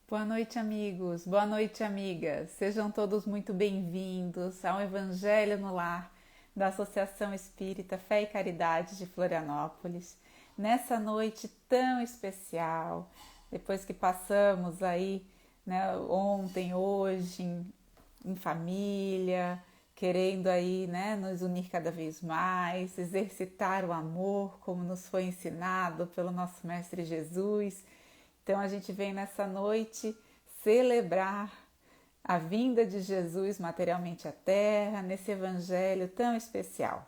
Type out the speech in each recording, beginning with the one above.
Boa noite, amigos. Boa noite, amigas. Sejam todos muito bem-vindos ao Evangelho no Lar da Associação Espírita Fé e Caridade de Florianópolis. Nessa noite tão especial, depois que passamos aí, né, ontem, hoje, em família, querendo aí, né, nos unir cada vez mais, exercitar o amor como nos foi ensinado pelo nosso Mestre Jesus. Então a gente vem nessa noite celebrar a vinda de Jesus materialmente à Terra, nesse evangelho tão especial.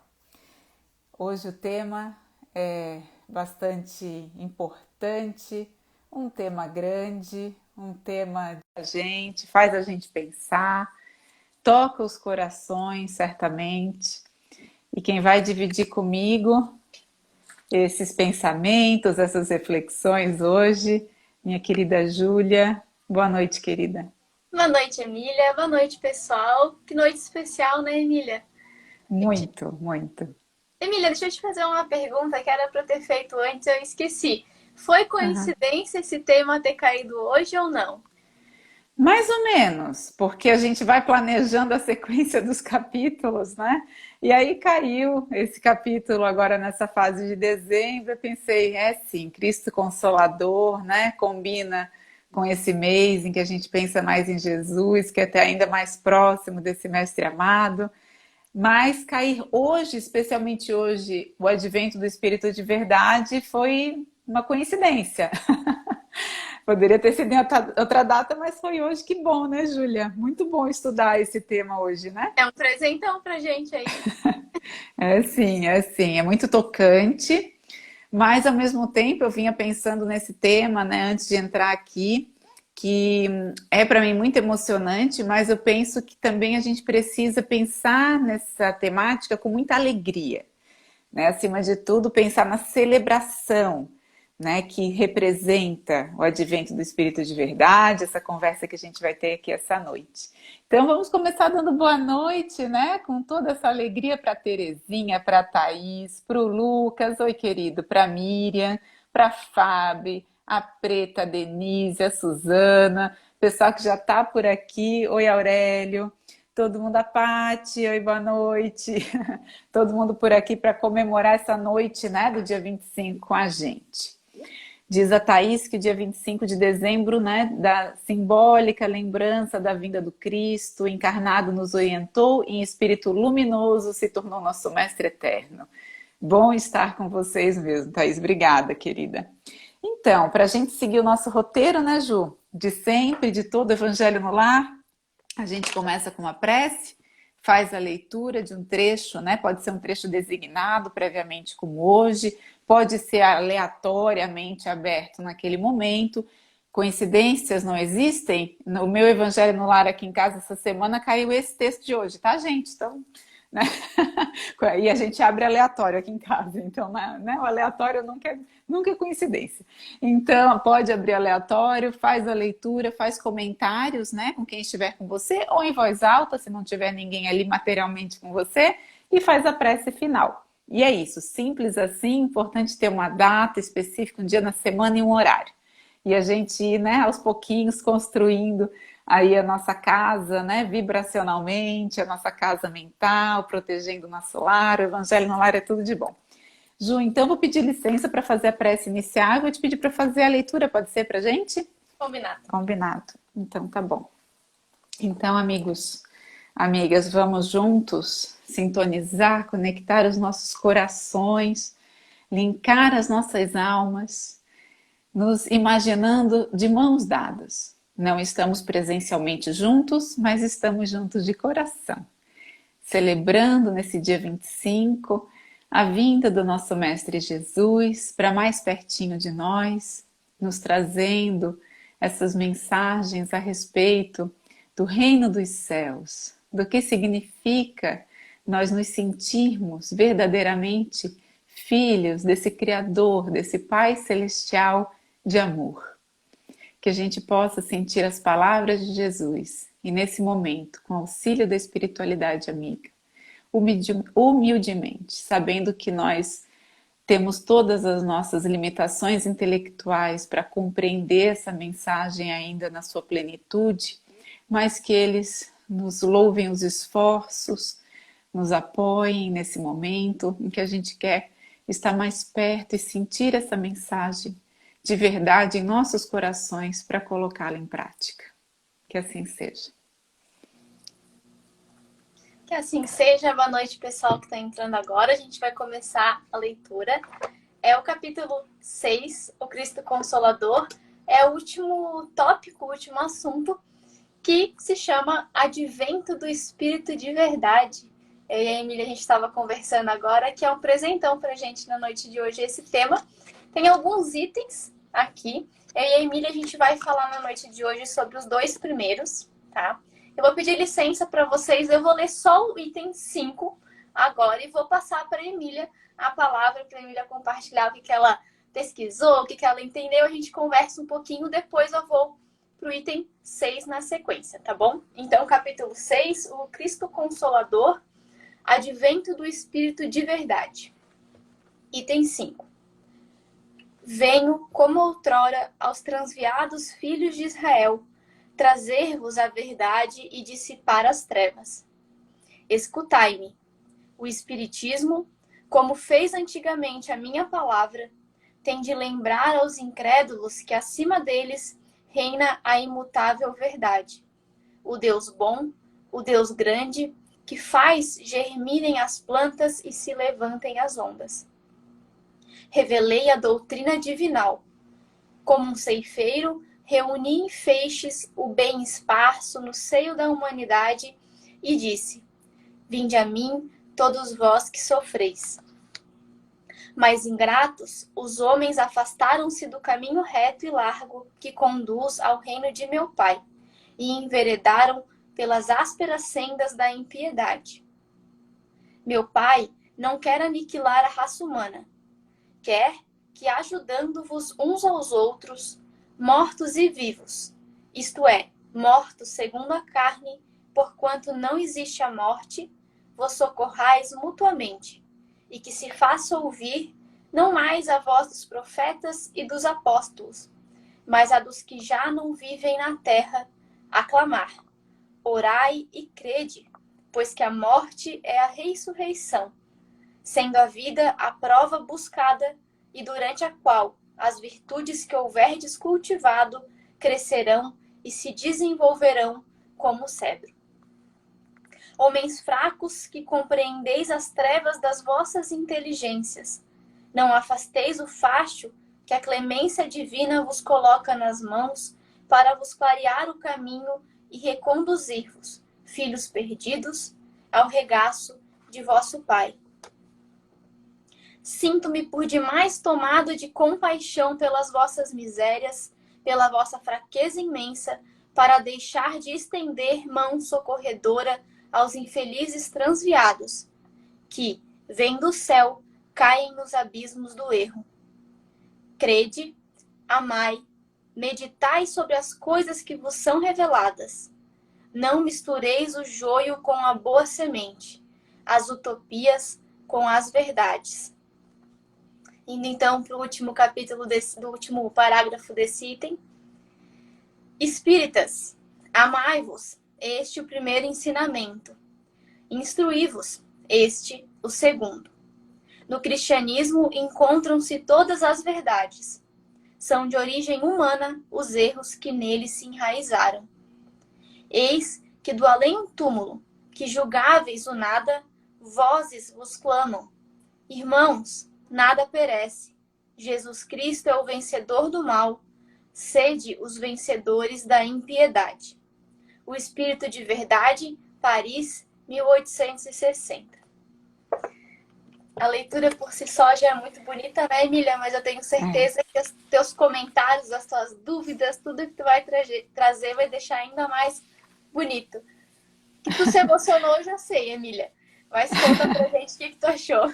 Hoje o tema é bastante importante, um tema grande, um tema da gente, faz a gente pensar, toca os corações certamente. E quem vai dividir comigo esses pensamentos, essas reflexões hoje, minha querida Júlia. Boa noite, querida. Boa noite, Emília. Boa noite, pessoal. Que noite especial, né, Emília? Muito, muito. Emília, deixa eu te fazer uma pergunta que era para eu ter feito antes, eu esqueci. Foi Uhum. coincidência esse tema ter caído hoje ou não? Mais ou menos, porque a gente vai planejando a sequência dos capítulos, né? E aí caiu esse capítulo agora nessa fase de dezembro. Eu pensei, sim, Cristo Consolador, né? Combina com esse mês em que a gente pensa mais em Jesus, que é até ainda mais próximo desse mestre amado. Mas cair hoje, especialmente hoje, o advento do Espírito de Verdade foi uma coincidência. Poderia ter sido em outra data, mas foi hoje. Que bom, né, Júlia? Muito bom estudar esse tema hoje, né? É um presentão pra gente aí. É muito tocante, mas ao mesmo tempo eu vinha pensando nesse tema, né, antes de entrar aqui, que é para mim muito emocionante, mas eu penso que também a gente precisa pensar nessa temática com muita alegria, né? Acima de tudo, pensar na celebração, né, que representa o advento do Espírito de Verdade, essa conversa que a gente vai ter aqui essa noite. Então vamos começar dando boa noite, né, com toda essa alegria para a Terezinha, para a Thaís, para o Lucas, oi querido, para a Miriam, para a Fábio, a Preta, a Denise, a Suzana, pessoal que já está por aqui, oi Aurélio, todo mundo, a Pati, oi, boa noite. Todo mundo por aqui para comemorar essa noite, né, do dia 25 com a gente. Diz a Thaís que o dia 25 de dezembro, né, da simbólica lembrança da vinda do Cristo, encarnado nos orientou e em espírito luminoso se tornou nosso mestre eterno. Bom estar com vocês mesmo, Thaís. Obrigada, querida. Então, para a gente seguir o nosso roteiro, né, Ju? De sempre, de todo o Evangelho no Lar, a gente começa com uma prece, faz a leitura de um trecho, né? Pode ser um trecho designado previamente, como hoje, pode ser aleatoriamente aberto naquele momento. Coincidências não existem. No meu Evangelho no Lar aqui em casa essa semana caiu esse texto de hoje, tá, gente? Então, né? E a gente abre aleatório aqui em casa, então, né? O aleatório nunca é coincidência. Então, pode abrir aleatório, faz a leitura, faz comentários, né, com quem estiver com você, ou em voz alta, se não tiver ninguém ali materialmente com você, e faz a prece final. E é isso, simples assim, importante ter uma data específica, um dia na semana e um horário. E a gente ir, né, aos pouquinhos construindo aí a nossa casa, né, vibracionalmente, a nossa casa mental, protegendo o nosso lar. O Evangelho no Lar é tudo de bom. Ju, então vou pedir licença para fazer a prece inicial e vou te pedir para fazer a leitura, pode ser para gente? Combinado. Combinado. Então tá bom. Então, amigos, amigas, vamos juntos sintonizar, conectar os nossos corações, linkar as nossas almas, nos imaginando de mãos dadas. Não estamos presencialmente juntos, mas estamos juntos de coração, celebrando nesse dia 25 a vinda do nosso Mestre Jesus para mais pertinho de nós, nos trazendo essas mensagens a respeito do reino dos céus, do que significa nós nos sentirmos verdadeiramente filhos desse Criador, desse Pai Celestial de amor. Que a gente possa sentir as palavras de Jesus e nesse momento, com auxílio da espiritualidade amiga, humildemente, sabendo que nós temos todas as nossas limitações intelectuais para compreender essa mensagem ainda na sua plenitude, mas que eles nos louvem os esforços, nos apoiem nesse momento em que a gente quer estar mais perto e sentir essa mensagem de verdade em nossos corações para colocá-la em prática. Que assim seja. Que assim seja. Boa noite, pessoal que está entrando agora. A gente vai começar a leitura. É o capítulo 6, o Cristo Consolador. É o último tópico, o último assunto, que se chama Advento do Espírito de Verdade. Eu e a Emília, a gente estava conversando agora, que é um presentão para a gente na noite de hoje esse tema. Tem alguns itens aqui. Eu e a Emília, a gente vai falar na noite de hoje sobre os 2 primeiros, tá? Eu vou pedir licença para vocês, eu vou ler só o item 5 agora e vou passar para a Emília a palavra, para a Emília compartilhar o que ela pesquisou, o que ela entendeu. A gente conversa um pouquinho, depois eu vou para o item 6 na sequência, tá bom? Então, capítulo 6, o Cristo Consolador, Advento do Espírito de Verdade. Item 5. Venho, como outrora, aos transviados filhos de Israel, trazer-vos a verdade e dissipar as trevas. Escutai-me. O Espiritismo, como fez antigamente a minha palavra, tem de lembrar aos incrédulos que acima deles reina a imutável verdade. O Deus bom, o Deus grande, que faz germinem as plantas e se levantem as ondas. Revelei a doutrina divinal. Como um ceifeiro, reuni em feixes o bem esparso no seio da humanidade e disse: vinde a mim, todos vós que sofreis. Mas ingratos, os homens afastaram-se do caminho reto e largo que conduz ao reino de meu Pai e enveredaram pelas ásperas sendas da impiedade. Meu Pai não quer aniquilar a raça humana. Quer que, ajudando-vos uns aos outros, mortos e vivos, isto é, mortos segundo a carne, porquanto não existe a morte, vos socorrais mutuamente, e que se faça ouvir não mais a voz dos profetas e dos apóstolos, mas a dos que já não vivem na terra, aclamar. Orai e crede, pois que a morte é a ressurreição, sendo a vida a prova buscada e durante a qual as virtudes que houverdes cultivado crescerão e se desenvolverão como o cedro. Homens fracos que compreendeis as trevas das vossas inteligências, não afasteis o facho que a clemência divina vos coloca nas mãos para vos clarear o caminho e reconduzir-vos, filhos perdidos, ao regaço de vosso Pai. Sinto-me por demais tomado de compaixão pelas vossas misérias, pela vossa fraqueza imensa, para deixar de estender mão socorredora aos infelizes transviados, que, vêm do céu, caem nos abismos do erro. Crede, amai, meditai sobre as coisas que vos são reveladas. Não mistureis o joio com a boa semente, as utopias com as verdades. Indo então para o último capítulo do último parágrafo desse item. Espíritas, amai-vos, este o primeiro ensinamento. Instruí-vos, este o segundo. No cristianismo encontram-se todas as verdades. São de origem humana os erros que nele se enraizaram. Eis que do além-túmulo, que julgáveis o nada, vozes vos clamam. Irmãos, nada perece. Jesus Cristo é o vencedor do mal. Sede os vencedores da impiedade. O Espírito de Verdade, Paris, 1860. A leitura por si só já é muito bonita, né, Emília? Mas eu tenho certeza que os teus comentários, as tuas dúvidas, tudo que tu vai trazer vai deixar ainda mais bonito. Que tu se emocionou, eu já sei, Emília. Mas conta pra gente o que tu achou.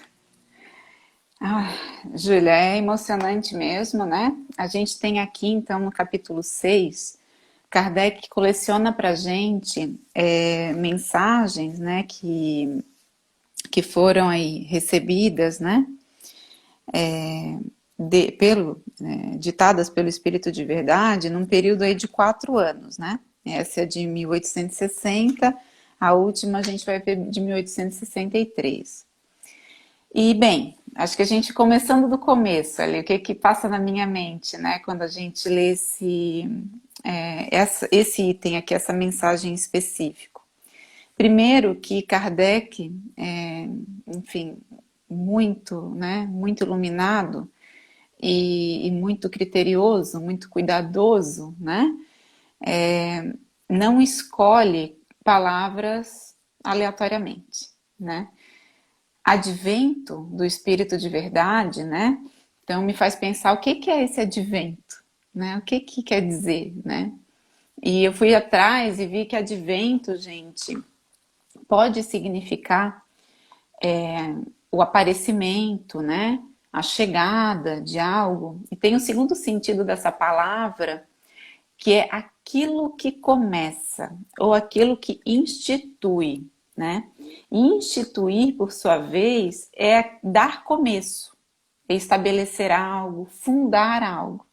Júlia, é emocionante mesmo, né? A gente tem aqui, então, no capítulo 6, Kardec coleciona pra gente mensagens, né, que foram aí recebidas, né, ditadas pelo Espírito de Verdade num período aí de 4 anos, né? Essa é de 1860, a última a gente vai ver de 1863. E, bem, acho que a gente começando do começo ali, o que que passa na minha mente, né? Quando a gente lê esse item aqui, essa mensagem específica. Primeiro que Kardec, enfim, muito, né, muito iluminado e muito criterioso, muito cuidadoso, né, não escolhe palavras aleatoriamente, né. Advento do Espírito de Verdade, né, então me faz pensar o que é esse advento, né, o que quer dizer, né. E eu fui atrás e vi que advento, gente, pode significar o aparecimento, né? A chegada de algo. E tem o segundo sentido dessa palavra, que é aquilo que começa, ou aquilo que institui, né? Instituir, por sua vez, é dar começo, é estabelecer algo, fundar algo,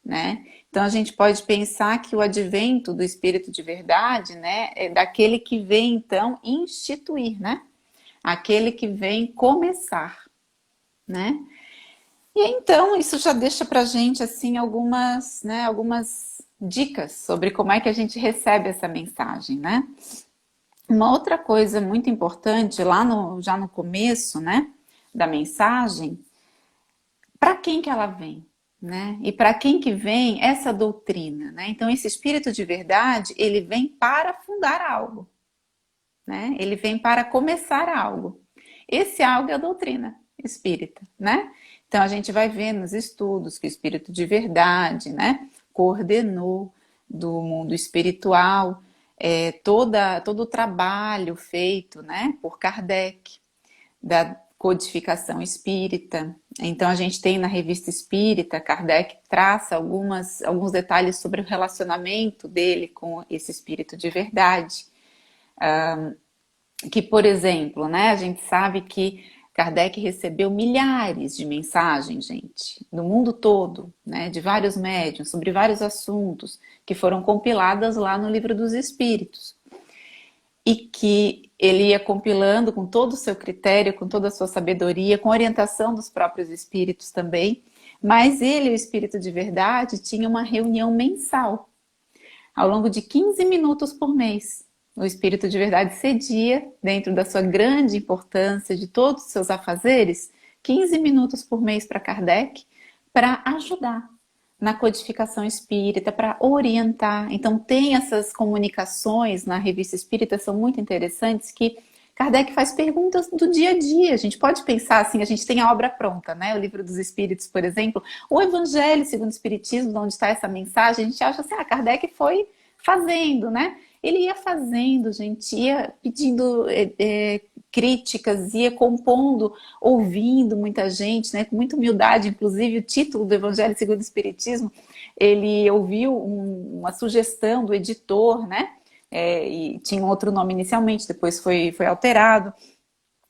né? Então a gente pode pensar que o advento do Espírito de Verdade, né, é daquele que vem então instituir, né? Aquele que vem começar, né? E então isso já deixa pra gente assim algumas, né, algumas dicas sobre como é que a gente recebe essa mensagem, né? Uma outra coisa muito importante já no começo, né, da mensagem, para quem que ela vem, né? E para quem que vem essa doutrina, né? Então esse Espírito de Verdade, ele vem para fundar algo, né? Ele vem para começar algo. Esse algo é a doutrina espírita, né? Então a gente vai ver nos estudos que o Espírito de Verdade, né, coordenou do mundo espiritual todo o trabalho feito, né, por Kardec, da codificação espírita. Então a gente tem na Revista Espírita, Kardec traça alguns detalhes sobre o relacionamento dele com esse Espírito de Verdade. Que, por exemplo, né, a gente sabe que Kardec recebeu milhares de mensagens, gente, do mundo todo, né, de vários médiuns, sobre vários assuntos, que foram compiladas lá no Livro dos Espíritos. E que ele ia compilando com todo o seu critério, com toda a sua sabedoria, com orientação dos próprios espíritos também. Mas ele, o Espírito de Verdade, tinha uma reunião mensal, ao longo de 15 minutos por mês. O Espírito de Verdade cedia, dentro da sua grande importância, de todos os seus afazeres, 15 minutos por mês para Kardec, para ajudar na codificação espírita, para orientar. Então tem essas comunicações na Revista Espírita, são muito interessantes, que Kardec faz perguntas do dia a dia. A gente pode pensar assim, a gente tem a obra pronta, né? O Livro dos Espíritos, por exemplo, o Evangelho segundo o Espiritismo, onde está essa mensagem, a gente acha assim, Kardec foi fazendo, né? Ele ia fazendo, gente, ia pedindo críticas, ia compondo, ouvindo muita gente, né? Com muita humildade, inclusive o título do Evangelho segundo o Espiritismo, ele ouviu uma sugestão do editor, né? E tinha um outro nome inicialmente, depois foi alterado.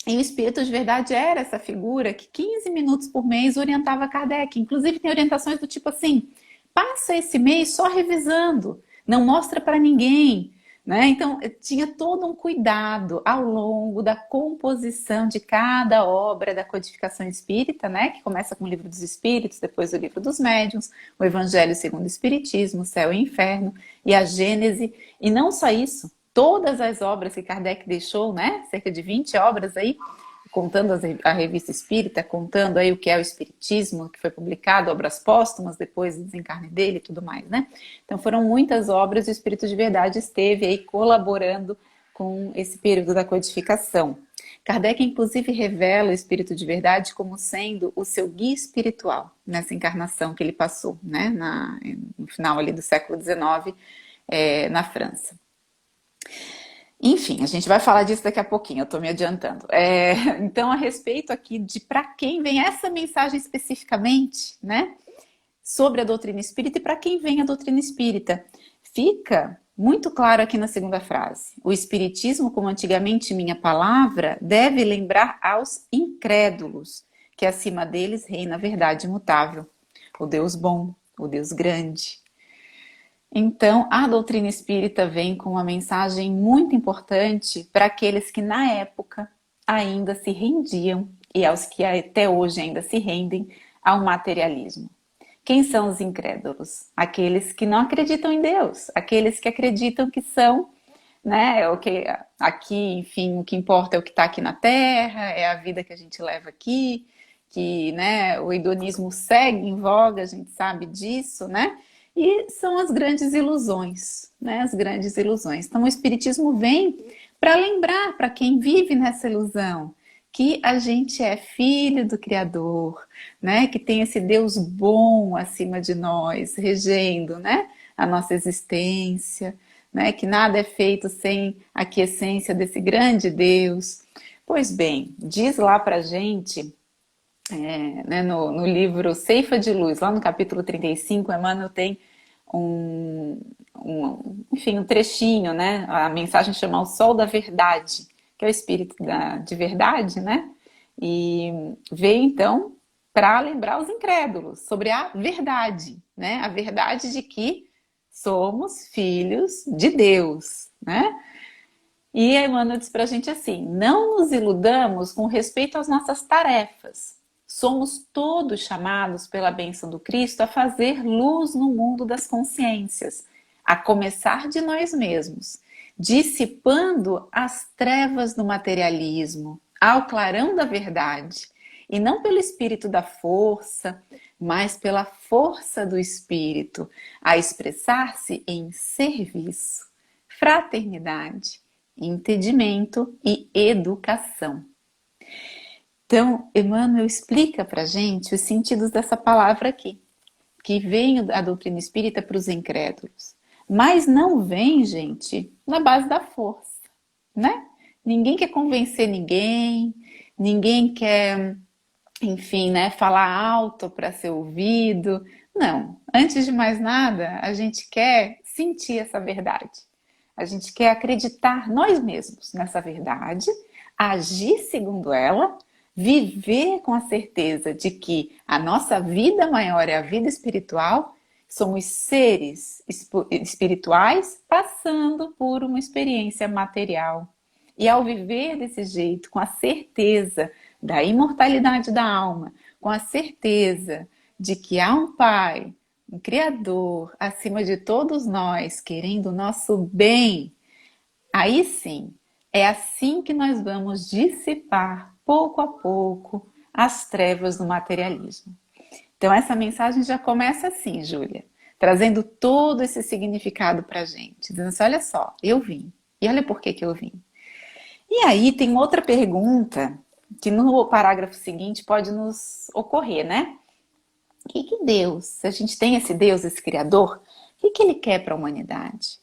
E o Espírito de Verdade era essa figura que 15 minutos por mês orientava Kardec. Inclusive tem orientações do tipo assim, passa esse mês só revisando, não mostra para ninguém, né? Então tinha todo um cuidado ao longo da composição de cada obra da codificação espírita, né? Que começa com o Livro dos Espíritos, depois o Livro dos Médiuns, o Evangelho segundo o Espiritismo, o Céu e o Inferno e a Gênese. E não só isso, todas as obras que Kardec deixou, né? Cerca de 20 obras aí, contando a Revista Espírita, contando aí o que é o Espiritismo, que foi publicado, obras póstumas depois do desencarne dele e tudo mais, né? Então foram muitas obras e o Espírito de Verdade esteve aí colaborando com esse período da codificação. Kardec, inclusive, revela o Espírito de Verdade como sendo o seu guia espiritual nessa encarnação que ele passou, né? No final ali do século XIX, na França. Enfim, a gente vai falar disso daqui a pouquinho, eu estou me adiantando. Então, a respeito aqui de para quem vem essa mensagem especificamente, né? Sobre a doutrina espírita e para quem vem a doutrina espírita. Fica muito claro aqui na segunda frase. O espiritismo, como antigamente minha palavra, deve lembrar aos incrédulos que acima deles reina a verdade imutável, o Deus bom, o Deus grande. Então, a doutrina espírita vem com uma mensagem muito importante para aqueles que na época ainda se rendiam e aos que até hoje ainda se rendem ao materialismo. Quem são os incrédulos? Aqueles que não acreditam em Deus, aqueles que acreditam que são, né, o que aqui, enfim, o que importa é o que está aqui na Terra, é a vida que a gente leva aqui, que, né, o hedonismo segue em voga, a gente sabe disso, né? E são as grandes ilusões, né? As grandes ilusões. Então o Espiritismo vem para lembrar para quem vive nessa ilusão que a gente é filho do Criador, né? Que tem esse Deus bom acima de nós, regendo, né? A nossa existência, né? Que nada é feito sem a aquiescência desse grande Deus. Pois bem, diz lá pra gente, né, no livro Ceifa de Luz, lá no capítulo 35, Emmanuel tem enfim, um trechinho, né? A mensagem chama O Sol da Verdade, que é o espírito de verdade, né? E veio então para lembrar os incrédulos sobre a verdade, né? A verdade de que somos filhos de Deus, né? E Emmanuel diz para a gente assim: não nos iludamos com respeito às nossas tarefas. Somos todos chamados pela bênção do Cristo a fazer luz no mundo das consciências, a começar de nós mesmos, dissipando as trevas do materialismo, ao clarão da verdade, e não pelo espírito da força, mas pela força do espírito, a expressar-se em serviço, fraternidade, entendimento e educação. Então, Emmanuel explica para a gente os sentidos dessa palavra aqui, que vem a doutrina espírita para os incrédulos. Mas não vem, gente, na base da força, né? Ninguém quer convencer ninguém, ninguém quer, enfim, né, falar alto para ser ouvido. Não, antes de mais nada, a gente quer sentir essa verdade. A gente quer acreditar nós mesmos nessa verdade, agir segundo ela, viver com a certeza de que a nossa vida maior é a vida espiritual, somos seres espirituais passando por uma experiência material. E ao viver desse jeito, com a certeza da imortalidade da alma, com a certeza de que há um Pai, um Criador, acima de todos nós, querendo o nosso bem, aí sim, é assim que nós vamos dissipar, pouco a pouco, as trevas do materialismo. Então essa mensagem já começa assim, Júlia, trazendo todo esse significado para a gente, dizendo assim: olha só, eu vim, e olha por que eu vim. E aí tem outra pergunta que no parágrafo seguinte pode nos ocorrer, né? O que Deus, se a gente tem esse Deus, esse Criador, o que Ele quer para a humanidade?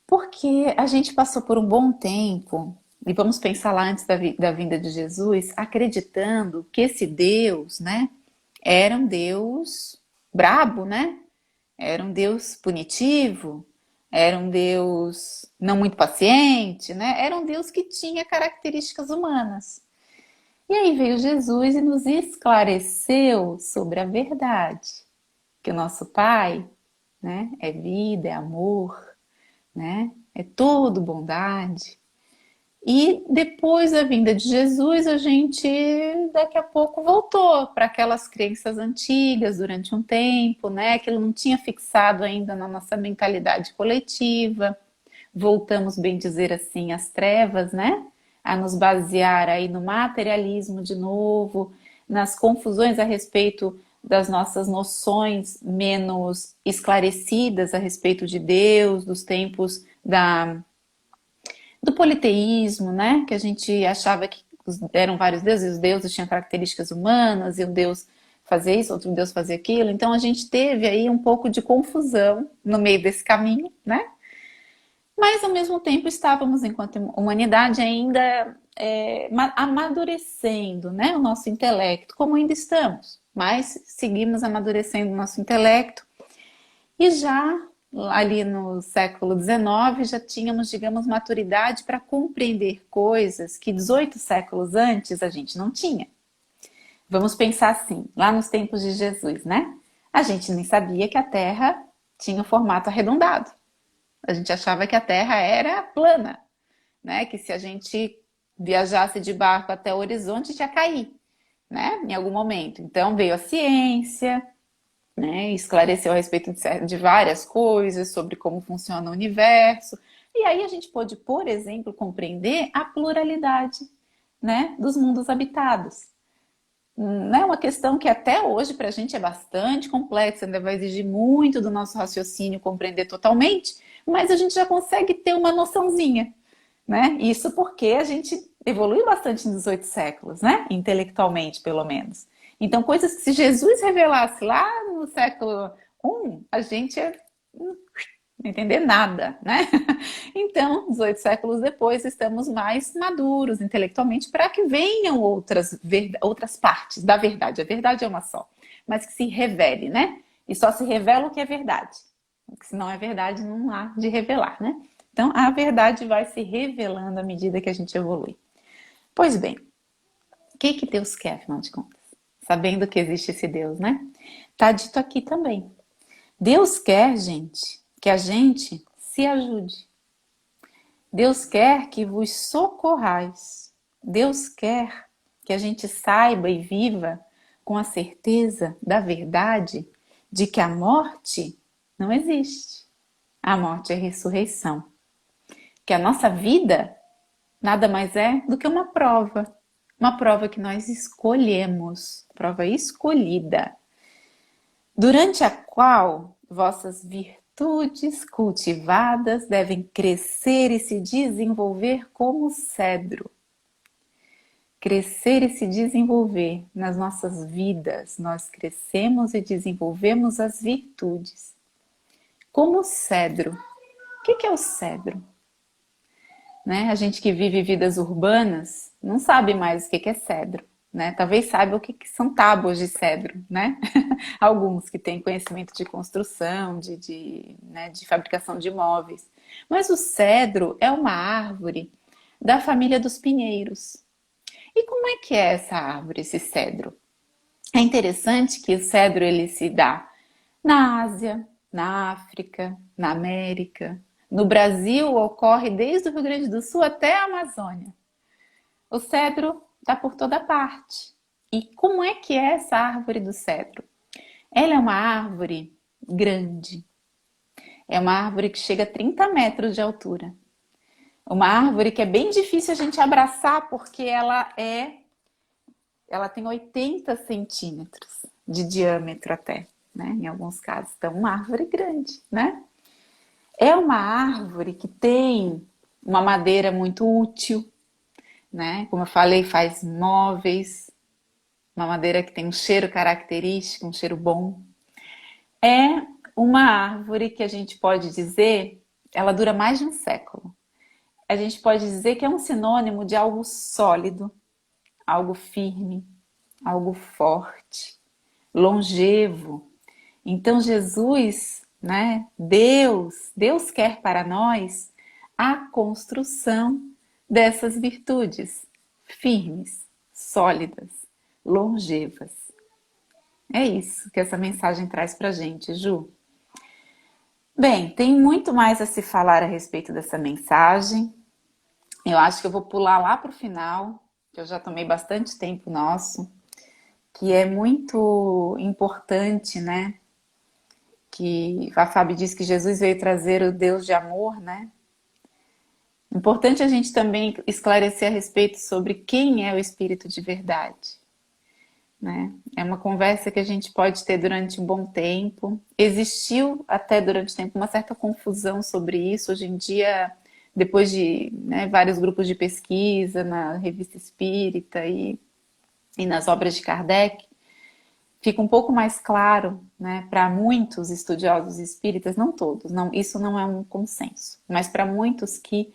Porque a gente passou por um bom tempo, e vamos pensar lá antes da vinda de Jesus, acreditando que esse Deus, né, era um Deus brabo, né? Era um Deus punitivo, era um Deus não muito paciente, né? Era um Deus que tinha características humanas. E aí veio Jesus e nos esclareceu sobre a verdade, que o nosso Pai, né, é vida, é amor, né? É todo bondade. E depois da vinda de Jesus, a gente daqui a pouco voltou para aquelas crenças antigas durante um tempo, né? Aquilo não tinha fixado ainda na nossa mentalidade coletiva. Voltamos, bem dizer assim, às trevas, né? A nos basear aí no materialismo de novo, nas confusões a respeito das nossas noções menos esclarecidas a respeito de Deus, dos tempos do politeísmo, né? Que a gente achava que eram vários deuses, os deuses tinham características humanas, e um deus fazia isso, outro deus fazia aquilo. Então a gente teve aí um pouco de confusão no meio desse caminho, né? Mas ao mesmo tempo estávamos, enquanto humanidade, ainda amadurecendo, né, o nosso intelecto, como ainda estamos, mas seguimos amadurecendo o nosso intelecto. E já ali no século XIX já tínhamos, digamos, maturidade para compreender coisas que 18 séculos antes a gente não tinha. Vamos pensar assim, lá nos tempos de Jesus, né? A gente nem sabia que a Terra tinha um formato arredondado. A gente achava que a Terra era plana, né? Que se a gente viajasse de barco até o horizonte, ia cair, né? Em algum momento. Então veio a ciência, né? Esclareceu a respeito de várias coisas sobre como funciona o universo. E aí a gente pôde, por exemplo, compreender a pluralidade, né? Dos mundos habitados. Não é uma questão que até hoje para a gente é bastante complexa, ainda vai exigir muito do nosso raciocínio compreender totalmente, mas a gente já consegue ter uma noçãozinha, né? Isso porque a gente evoluiu bastante nos 8 séculos, né? Intelectualmente, pelo menos. Então, coisas que se Jesus revelasse lá no século I, a gente não entender nada, né? Então, 18 séculos depois, estamos mais maduros intelectualmente para que venham outras partes da verdade. A verdade é uma só, mas que se revele, né? E só se revela o que é verdade. Porque se não é verdade, não há de revelar, né? Então, a verdade vai se revelando à medida que a gente evolui. Pois bem, o que Deus quer, afinal de contas? Sabendo que existe esse Deus, né? Tá dito aqui também. Deus quer, gente, que a gente se ajude. Deus quer que vos socorrais. Deus quer que a gente saiba e viva com a certeza da verdade de que a morte não existe. A morte é a ressurreição. Que a nossa vida nada mais é do que uma prova que nós escolhemos, prova escolhida, durante a qual vossas virtudes cultivadas devem crescer e se desenvolver como cedro. Crescer e se desenvolver nas nossas vidas, nós crescemos e desenvolvemos as virtudes. Como cedro. O que é o cedro? Né? A gente que vive vidas urbanas não sabe mais o que é cedro. Né? Talvez saiba o que são tábuas de cedro, né? Alguns que têm conhecimento de construção, né, de fabricação de móveis. Mas o cedro é uma árvore da família dos pinheiros. E como é que é essa árvore, esse cedro? É interessante que o cedro ele se dá na Ásia, na África, na América. No Brasil ocorre desde o Rio Grande do Sul até a Amazônia. O cedro está por toda parte. E como é que é essa árvore do cedro? Ela é uma árvore grande. É uma árvore que chega a 30 metros de altura. Uma árvore que é bem difícil a gente abraçar porque ela tem 80 centímetros de diâmetro até, né? Em alguns casos. Então, uma árvore grande, né? É uma árvore que tem uma madeira muito útil, né? Como eu falei, faz móveis, uma madeira que tem um cheiro característico, um cheiro bom. É uma árvore que a gente pode dizer, ela dura mais de um século. A gente pode dizer que é um sinônimo de algo sólido, algo firme, algo forte, longevo. Então Jesus, né, Deus quer para nós a construção dessas virtudes firmes, sólidas, longevas. É isso que essa mensagem traz pra gente, Ju. Bem, tem muito mais a se falar a respeito dessa mensagem. Eu acho que eu vou pular lá para o final, que eu já tomei bastante tempo nosso, que é muito importante, né? Que a Fábio diz que Jesus veio trazer o Deus de amor, né? Importante a gente também esclarecer a respeito sobre quem é o Espírito de verdade, né? É uma conversa que a gente pode ter durante um bom tempo. Existiu até durante o tempo uma certa confusão sobre isso. Hoje em dia, depois de, né, vários grupos de pesquisa na Revista Espírita e nas obras de Kardec, fica um pouco mais claro, né, para muitos estudiosos espíritas, não todos, não, isso não é um consenso, mas para muitos que,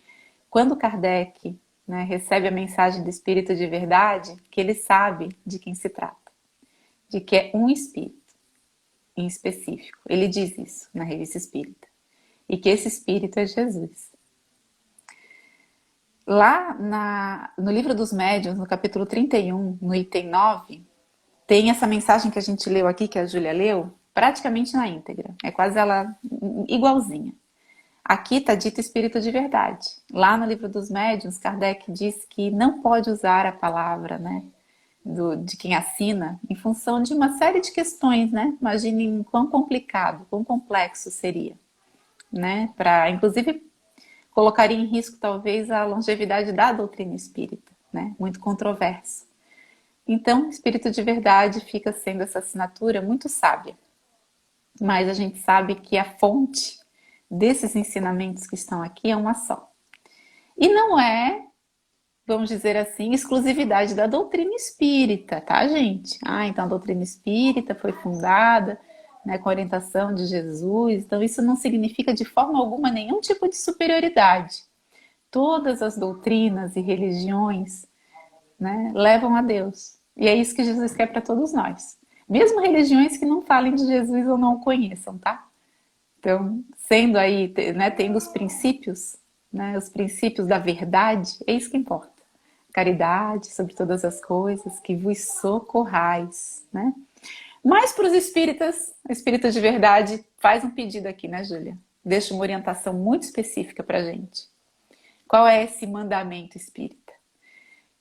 quando Kardec, né, recebe a mensagem do Espírito de verdade, que ele sabe de quem se trata, de que é um espírito em específico. Ele diz isso na Revista Espírita. E que esse espírito é Jesus. Lá no Livro dos Médiuns, no capítulo 31, no item 9, tem essa mensagem que a gente leu aqui, que a Júlia leu, praticamente na íntegra. É quase ela igualzinha. Aqui está dito espírito de verdade. Lá no livro dos médiuns, Kardec diz que não pode usar a palavra, né, de quem assina, em função de uma série de questões, né? Imaginem quão complicado, quão complexo seria, né? Para, inclusive, colocaria em risco talvez a longevidade da doutrina espírita, né? Muito controverso. Então, espírito de verdade fica sendo essa assinatura muito sábia. Mas a gente sabe que a fonte desses ensinamentos que estão aqui é uma só. E não é, vamos dizer assim, exclusividade da doutrina espírita, tá, gente? Então a doutrina espírita foi fundada, né, com a orientação de Jesus. Então isso não significa de forma alguma nenhum tipo de superioridade. Todas as doutrinas e religiões, né, levam a Deus. E é isso que Jesus quer para todos nós. Mesmo religiões que não falem de Jesus ou não o conheçam, tá? Então, sendo aí, né, tendo os princípios, né, os princípios da verdade, é isso que importa. Caridade sobre todas as coisas, que vos socorrais, né? Mas para os espíritas, o espírito de verdade faz um pedido aqui, né, Júlia? Deixa uma orientação muito específica para a gente. Qual é esse mandamento espírita?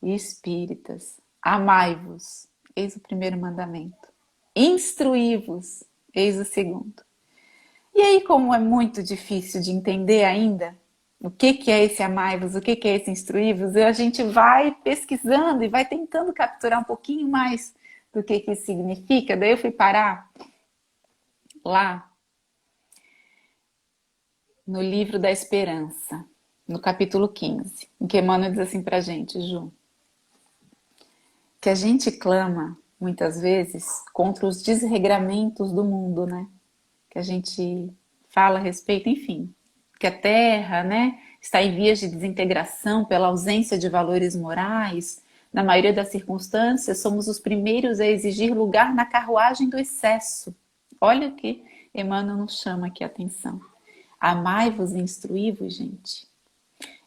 Espíritas, amai-vos, eis o primeiro mandamento. Instruí-vos, eis o segundo. E aí, como é muito difícil de entender ainda o que é esse amai-vos, o que é esse instruí-vos, a gente vai pesquisando e vai tentando capturar um pouquinho mais do que isso significa. Daí eu fui parar lá no livro da Esperança, no capítulo 15, em que Emmanuel diz assim pra gente, Ju, que a gente clama, muitas vezes, contra os desregramentos do mundo, né? Que a gente fala a respeito, enfim, que a Terra, né, está em vias de desintegração pela ausência de valores morais. Na maioria das circunstâncias, somos os primeiros a exigir lugar na carruagem do excesso. Olha o que Emmanuel nos chama aqui a atenção. Amai-vos e instruí-vos, gente.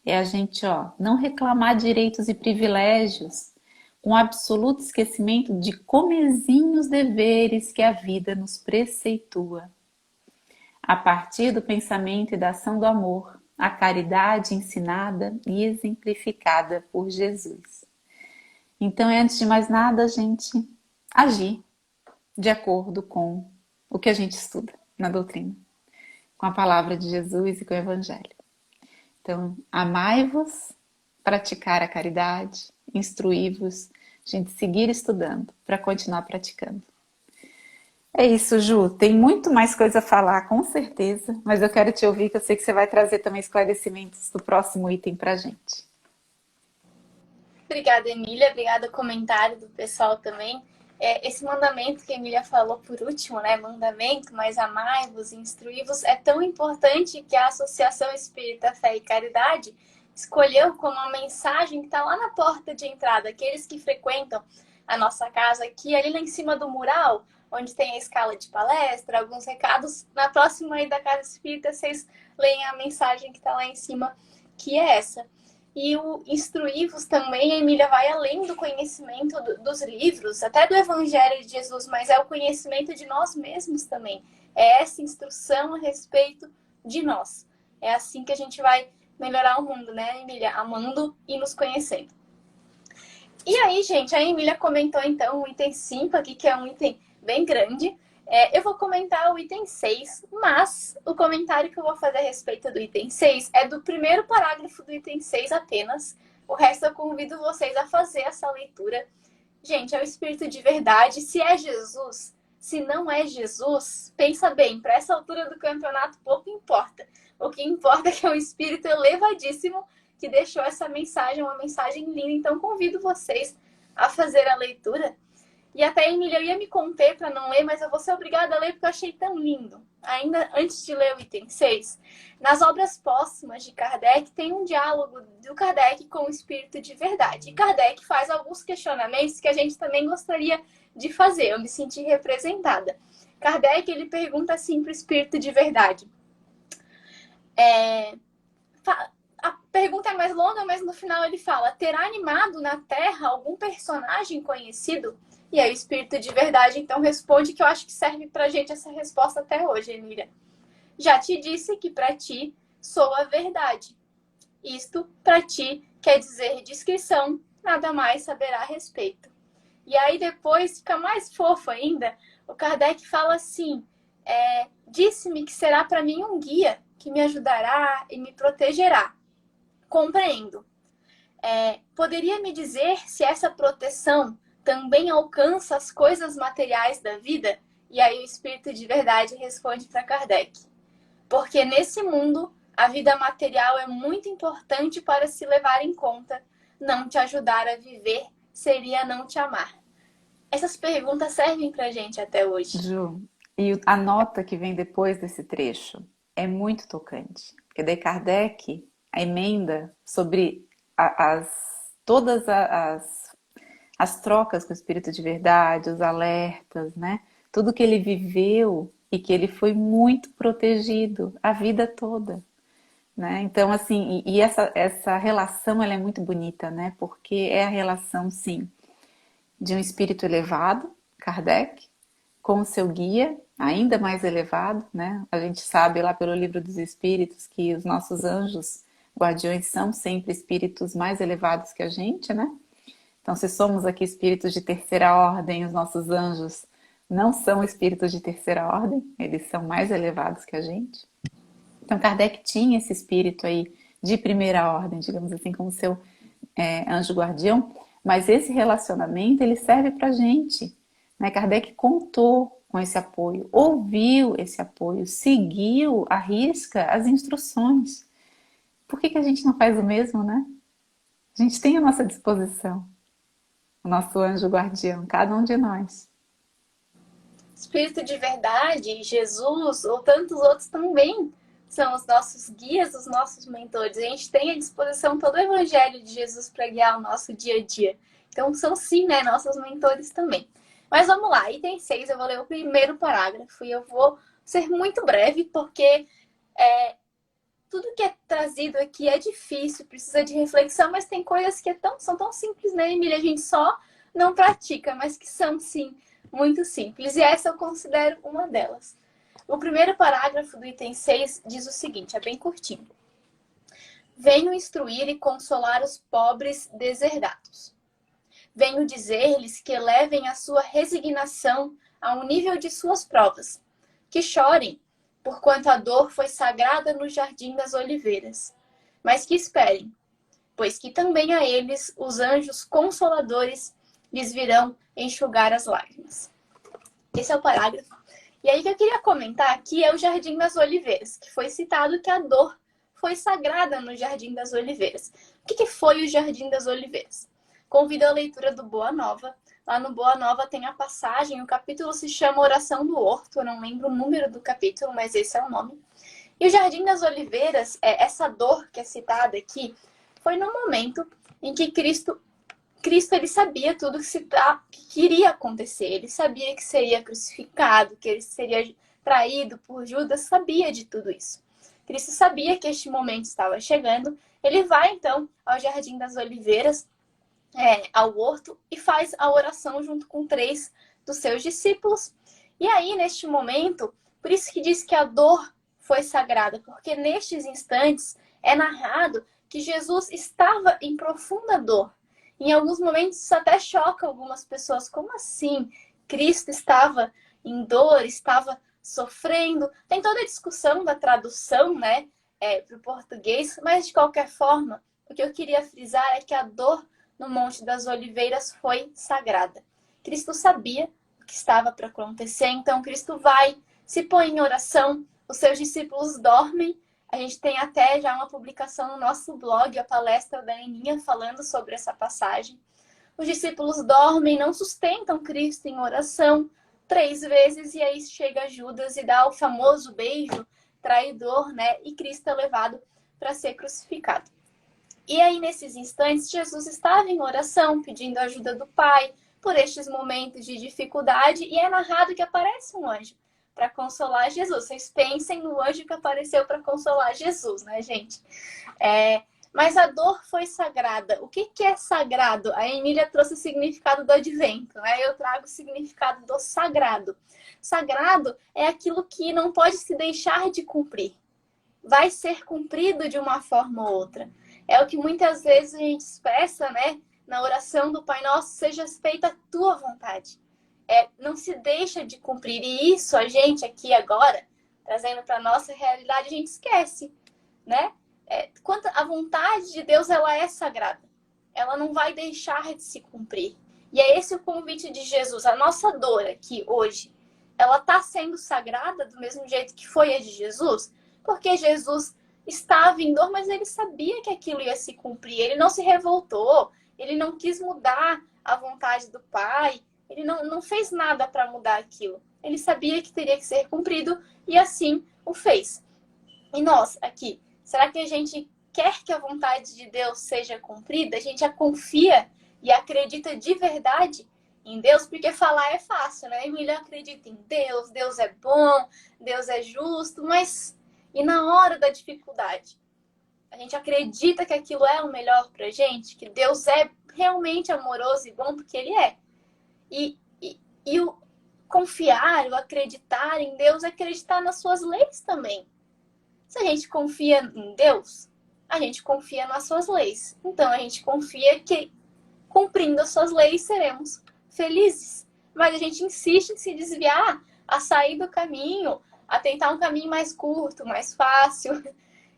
É a gente, não reclamar direitos e privilégios, com absoluto esquecimento de comezinhos deveres que a vida nos preceitua. A partir do pensamento e da ação do amor, a caridade ensinada e exemplificada por Jesus. Então, antes de mais nada, a gente agir de acordo com o que a gente estuda na doutrina, com a palavra de Jesus e com o Evangelho. Então, amai-vos, praticar a caridade, instruí-vos, a gente seguir estudando para continuar praticando. É isso, Ju. Tem muito mais coisa a falar, com certeza, mas eu quero te ouvir, que eu sei que você vai trazer também esclarecimentos do próximo item para a gente. Obrigada, Emília. Obrigada, comentário do pessoal também. Esse mandamento que a Emília falou por último, né? Mandamento, mas amai-vos, instruí-vos, é tão importante que a Associação Espírita Fé e Caridade escolheu como uma mensagem que está lá na porta de entrada, aqueles que frequentam a nossa casa aqui, ali lá em cima do mural, onde tem a escala de palestra, alguns recados. Na próxima aí da Casa Espírita, vocês leem a mensagem que está lá em cima, que é essa. E o instruí-vos também, a Emília vai além do conhecimento dos livros, até do Evangelho de Jesus, mas é o conhecimento de nós mesmos também. É essa instrução a respeito de nós. É assim que a gente vai melhorar o mundo, né, Emília? Amando e nos conhecendo. E aí, gente, a Emília comentou então o item 5 aqui, que é um item bem grande. Eu vou comentar o item 6, mas o comentário que eu vou fazer a respeito do item 6 é do primeiro parágrafo do item 6 apenas. O resto eu convido vocês a fazer essa leitura. Gente, é o Espírito de verdade. Se é Jesus, se não é Jesus, pensa bem, para essa altura do campeonato pouco importa. O que importa é que é um Espírito elevadíssimo que deixou essa mensagem, uma mensagem linda. Então convido vocês a fazer a leitura. E até, Emília, eu ia me conter para não ler, mas eu vou ser obrigada a ler porque eu achei tão lindo. Ainda antes de ler o item 6, nas obras póstumas de Kardec tem um diálogo do Kardec com o Espírito de verdade. E Kardec faz alguns questionamentos que a gente também gostaria de fazer. Eu me senti representada. Kardec, ele pergunta assim para o Espírito de verdade. A pergunta é mais longa, mas no final ele fala: terá animado na Terra algum personagem conhecido? E aí o Espírito de Verdade então responde, que eu acho que serve pra gente essa resposta até hoje, Emília. Já te disse que para ti sou a verdade. Isto, para ti, quer dizer discrição, nada mais saberá a respeito. E aí depois fica mais fofo ainda, o Kardec fala assim, disse-me que será para mim um guia, que me ajudará e me protegerá. Compreendo. Poderia me dizer se essa proteção também alcança as coisas materiais da vida? E aí o Espírito de Verdade responde para Kardec. Porque nesse mundo, a vida material é muito importante para se levar em conta. Não te ajudar a viver seria não te amar. Essas perguntas servem pra gente até hoje. Ju, e a nota que vem depois desse trecho é muito tocante. Porque daí Kardec, a emenda sobre todas as trocas com o Espírito de Verdade, os alertas, né? Tudo que ele viveu e que ele foi muito protegido a vida toda, né? Então, assim, e essa relação ela é muito bonita, né? Porque é a relação, sim, de um espírito elevado, Kardec, com o seu guia, ainda mais elevado, né? A gente sabe lá pelo Livro dos Espíritos que os nossos anjos guardiões são sempre espíritos mais elevados que a gente, né? Então, se somos aqui espíritos de terceira ordem, os nossos anjos não são espíritos de terceira ordem, eles são mais elevados que a gente. Então, Kardec tinha esse espírito aí de primeira ordem, digamos assim, como seu anjo guardião, mas esse relacionamento, ele serve pra gente, né? Kardec contou com esse apoio, ouviu esse apoio, seguiu à risca as instruções. Por que a gente não faz o mesmo, né? A gente tem à nossa disposição o nosso anjo guardião, cada um de nós. Espírito de Verdade, Jesus ou tantos outros também são os nossos guias, os nossos mentores. A gente tem à disposição todo o Evangelho de Jesus para guiar o nosso dia a dia. Então são sim, né, nossos mentores também. Mas vamos lá, item 6, eu vou ler o primeiro parágrafo e eu vou ser muito breve, porque tudo que é trazido aqui é difícil, precisa de reflexão, mas tem coisas que são tão simples, né, Emília? A gente só não pratica, mas que são, sim, muito simples. E essa eu considero uma delas. O primeiro parágrafo do item 6 diz o seguinte, é bem curtinho. Venho instruir e consolar os pobres deserdados. Venho dizer-lhes que elevem a sua resignação ao nível de suas provas, que chorem, porquanto a dor foi sagrada no jardim das oliveiras, mas que esperem, pois que também a eles os anjos consoladores lhes virão enxugar as lágrimas. Esse é o parágrafo. E aí que eu queria comentar aqui é o Jardim das Oliveiras, que foi citado que a dor foi sagrada no Jardim das Oliveiras. O que foi o Jardim das Oliveiras? Convido a leitura do Boa Nova. Lá no Boa Nova tem a passagem, o capítulo se chama Oração do Horto, eu não lembro o número do capítulo, mas esse é o nome. E o Jardim das Oliveiras, essa dor que é citada aqui, foi no momento em que Cristo ele sabia tudo que iria acontecer. Ele sabia que seria crucificado, que ele seria traído por Judas, sabia de tudo isso. Cristo sabia que este momento estava chegando. Ele vai, então, ao Jardim das Oliveiras, ao horto, e faz a oração junto com 3 dos seus discípulos. E aí, neste momento, por isso que diz que a dor foi sagrada, porque nestes instantes é narrado que Jesus estava em profunda dor. Em alguns momentos isso até choca algumas pessoas. Como assim? Cristo estava em dor, estava sofrendo. Tem toda a discussão da tradução, né, para o português, mas de qualquer forma, o que eu queria frisar é que a dor no Monte das Oliveiras foi sagrada. Cristo sabia o que estava para acontecer, então Cristo vai, se põe em oração, os seus discípulos dormem. A gente tem até já uma publicação no nosso blog, a palestra da Aninha, falando sobre essa passagem. Os discípulos dormem, não sustentam Cristo em oração 3 vezes, e aí chega Judas e dá o famoso beijo traidor, né? E Cristo é levado para ser crucificado. E aí, nesses instantes, Jesus estava em oração, pedindo a ajuda do Pai por estes momentos de dificuldade, e é narrado que aparece um anjo para consolar Jesus. Vocês pensem no anjo que apareceu para consolar Jesus, né, gente? Mas a dor foi sagrada. O que é sagrado? A Emília trouxe o significado do advento, né? Eu trago o significado do sagrado. Sagrado é aquilo que não pode se deixar de cumprir. Vai ser cumprido de uma forma ou outra. É o que muitas vezes a gente expressa, né? Na oração do Pai Nosso, seja feita a tua vontade. Não se deixa de cumprir. E isso a gente aqui agora, trazendo para a nossa realidade, a gente esquece, né? Quanto a vontade de Deus, ela é sagrada. Ela não vai deixar de se cumprir. E é esse o convite de Jesus. A nossa dor aqui hoje, ela está sendo sagrada do mesmo jeito que foi a de Jesus? Porque Jesus estava em dor, mas ele sabia que aquilo ia se cumprir. Ele não se revoltou, ele não quis mudar a vontade do Pai, ele não fez nada para mudar aquilo. Ele sabia que teria que ser cumprido e assim o fez. E nós aqui, será que a gente quer que a vontade de Deus seja cumprida? A gente já confia e acredita de verdade em Deus? Porque falar é fácil, né? Emília acredita em Deus, Deus é bom, Deus é justo, mas e na hora da dificuldade? A gente acredita que aquilo é o melhor pra gente? Que Deus é realmente amoroso e bom porque Ele é? E o confiar, o acreditar em Deus é acreditar nas suas leis também. Se a gente confia em Deus, a gente confia nas suas leis. Então a gente confia que cumprindo as suas leis seremos felizes. Mas a gente insiste em se desviar, a sair do caminho, a tentar um caminho mais curto, mais fácil.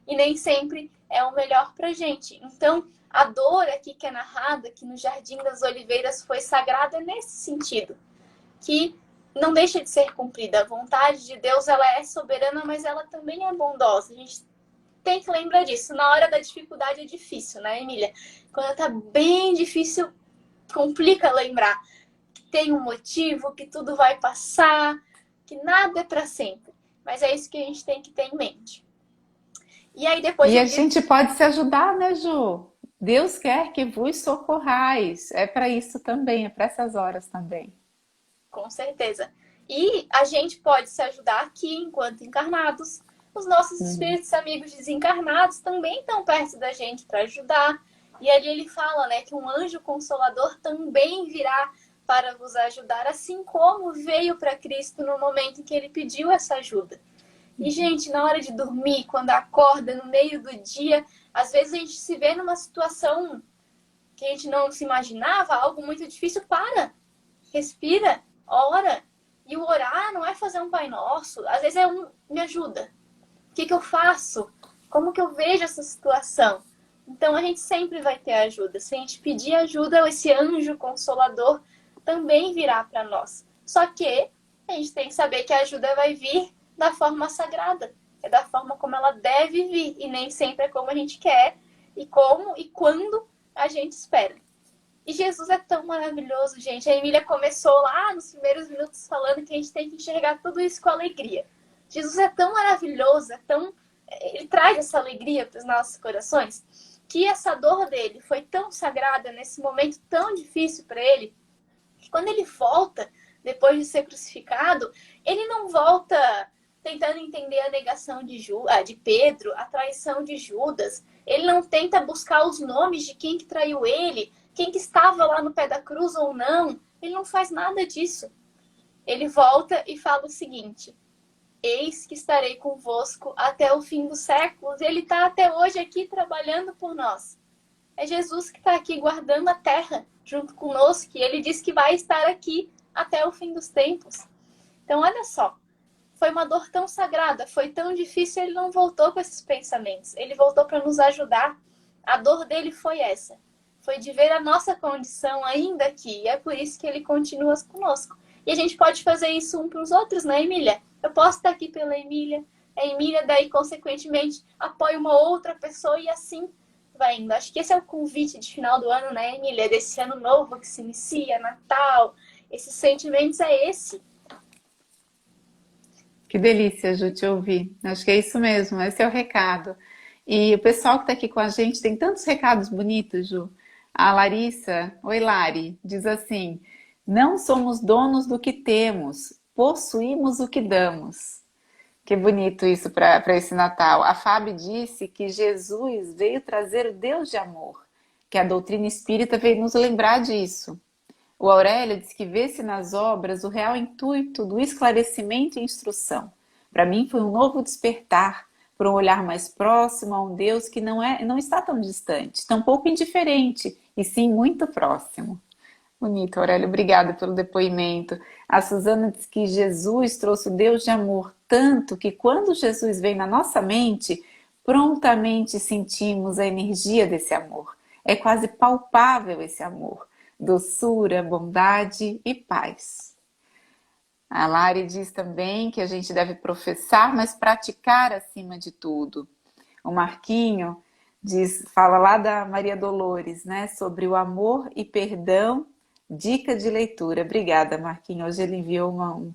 E nem sempre é o melhor pra gente. Então, a dor aqui que é narrada, que no Jardim das Oliveiras foi sagrada nesse sentido. Que não deixa de ser cumprida. A vontade de Deus, ela é soberana, mas ela também é bondosa. A gente tem que lembrar disso. Na hora da dificuldade é difícil, né, Emília? Quando tá bem difícil, complica lembrar que tem um motivo, que tudo vai passar, que nada é para sempre. Mas é isso que a gente tem que ter em mente. E aí depois E a gente pode se ajudar, né, Ju? Deus quer que vos socorrais. É para isso também, é para essas horas também. Com certeza. E a gente pode se ajudar aqui enquanto encarnados. Os nossos espíritos amigos desencarnados também estão perto da gente para ajudar. E ali ele fala, né, que um anjo consolador também virá para vos ajudar, assim como veio para Cristo no momento em que ele pediu essa ajuda. E, gente, na hora de dormir, quando acorda, no meio do dia, às vezes a gente se vê numa situação que a gente não se imaginava, algo muito difícil, respira, ora. E o orar não é fazer um Pai Nosso, às vezes me ajuda. O que eu faço? Como que eu vejo essa situação? Então a gente sempre vai ter ajuda. Se a gente pedir ajuda, esse anjo consolador também virá para nós. Só que a gente tem que saber que a ajuda vai vir da forma sagrada. É da forma como ela deve vir. E nem sempre é como a gente quer. E como e quando a gente espera. E Jesus é tão maravilhoso, gente. A Emília começou lá nos primeiros minutos falando que a gente tem que enxergar tudo isso com alegria. Jesus é tão maravilhoso, ele traz essa alegria para os nossos corações, que essa dor dele foi tão sagrada nesse momento tão difícil para ele, que quando ele volta, depois de ser crucificado, ele não volta tentando entender a negação de Pedro, a traição de Judas. Ele não tenta buscar os nomes de quem que traiu ele, quem que estava lá no pé da cruz ou não. Ele não faz nada disso. Ele volta e fala o seguinte: eis que estarei convosco até o fim dos séculos. Ele está até hoje aqui trabalhando por nós. É Jesus que está aqui guardando a terra junto conosco, e ele diz que vai estar aqui até o fim dos tempos. Então, olha só, foi uma dor tão sagrada, foi tão difícil, ele não voltou com esses pensamentos. Ele voltou para nos ajudar. A dor dele foi essa. Foi de ver a nossa condição ainda aqui. E é por isso que ele continua conosco. E a gente pode fazer isso um para os outros, né, Emília? Eu posso estar aqui pela Emília. A Emília, daí, consequentemente, apoia uma outra pessoa e assim vai indo. Acho que esse é o convite de final do ano, né, Emília? Desse ano novo que se inicia, Natal. Esses sentimentos é esse. Que delícia, Ju, te ouvir. Acho que é isso mesmo, esse é o recado. E o pessoal que está aqui com a gente tem tantos recados bonitos, Ju. A Larissa, oi Lari, diz assim: não somos donos do que temos, possuímos o que damos. Que bonito isso para esse Natal. A Fábio disse que Jesus veio trazer o Deus de amor, que a doutrina espírita veio nos lembrar disso. O Aurélio diz que vê-se nas obras o real intuito do esclarecimento e instrução. Para mim foi um novo despertar, por um olhar mais próximo a um Deus que não está tão distante, tampouco indiferente, e sim muito próximo. Bonito, Aurélio, obrigada pelo depoimento. A Suzana diz que Jesus trouxe o Deus de amor, tanto que quando Jesus vem na nossa mente, prontamente sentimos a energia desse amor. É quase palpável esse amor, doçura, bondade e paz. A Lari diz também que a gente deve professar, mas praticar acima de tudo. O Marquinho fala lá da Maria Dolores, né, sobre o amor e perdão. Dica de leitura. Obrigada, Marquinhos. Hoje ele enviou um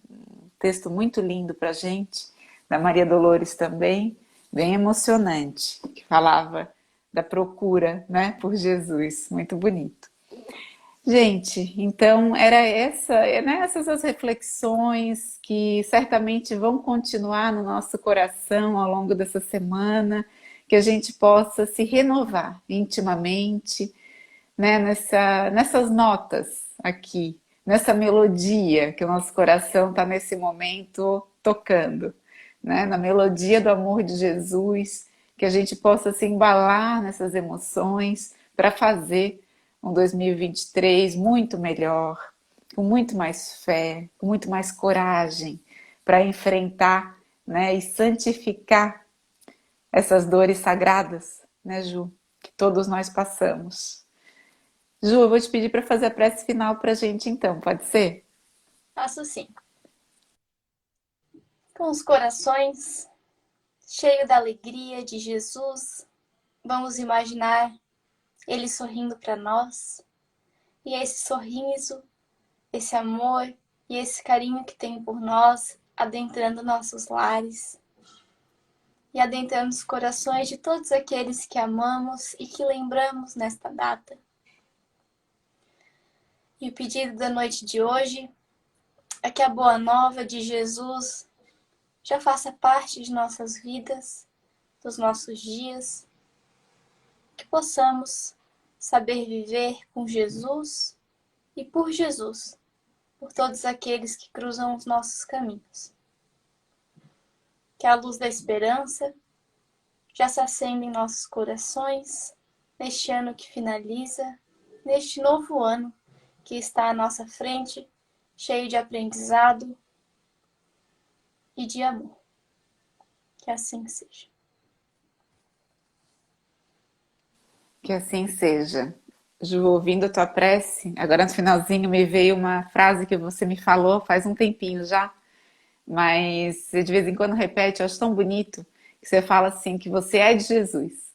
texto muito lindo para a gente, da Maria Dolores também, bem emocionante, que falava da procura, né, por Jesus. Muito bonito. Gente, então essas as reflexões que certamente vão continuar no nosso coração ao longo dessa semana, que a gente possa se renovar intimamente, né, nessas notas aqui, nessa melodia que o nosso coração está nesse momento tocando, né, na melodia do amor de Jesus, que a gente possa se embalar nessas emoções para fazer um 2023 muito melhor, com muito mais fé, com muito mais coragem para enfrentar, né, e santificar essas dores sagradas, né, Ju, que todos nós passamos. Ju, eu vou te pedir para fazer a prece final para a gente então, pode ser? Faço sim. Com os corações cheios da alegria de Jesus, vamos imaginar Ele sorrindo para nós. E esse sorriso, esse amor e esse carinho que tem por nós, adentrando nossos lares. E adentrando os corações de todos aqueles que amamos e que lembramos nesta data. E o pedido da noite de hoje é que a boa nova de Jesus já faça parte de nossas vidas, dos nossos dias, que possamos saber viver com Jesus e por Jesus, por todos aqueles que cruzam os nossos caminhos. Que a luz da esperança já se acenda em nossos corações, neste ano que finaliza, neste novo ano que está à nossa frente, cheio de aprendizado e de amor. Que assim seja. Que assim seja. Ju, ouvindo a tua prece, agora no finalzinho me veio uma frase que você me falou faz um tempinho já, mas você de vez em quando repete, eu acho tão bonito, que você fala assim, que você é de Jesus,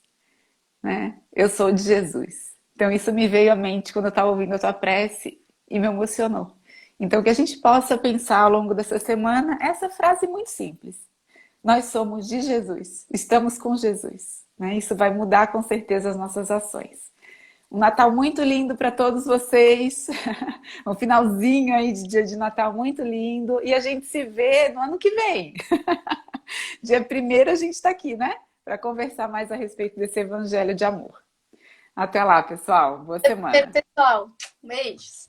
né? Eu sou de Jesus. Então isso me veio à mente quando eu estava ouvindo a tua prece e me emocionou. Então que a gente possa pensar ao longo dessa semana essa frase muito simples. Nós somos de Jesus, estamos com Jesus, né? Isso vai mudar com certeza as nossas ações. Um Natal muito lindo para todos vocês, um finalzinho aí de dia de Natal muito lindo, e a gente se vê no ano que vem. Dia 1º a gente está aqui, né? Para conversar mais a respeito desse evangelho de amor. Até lá, pessoal. Boa semana. Pessoal, beijos.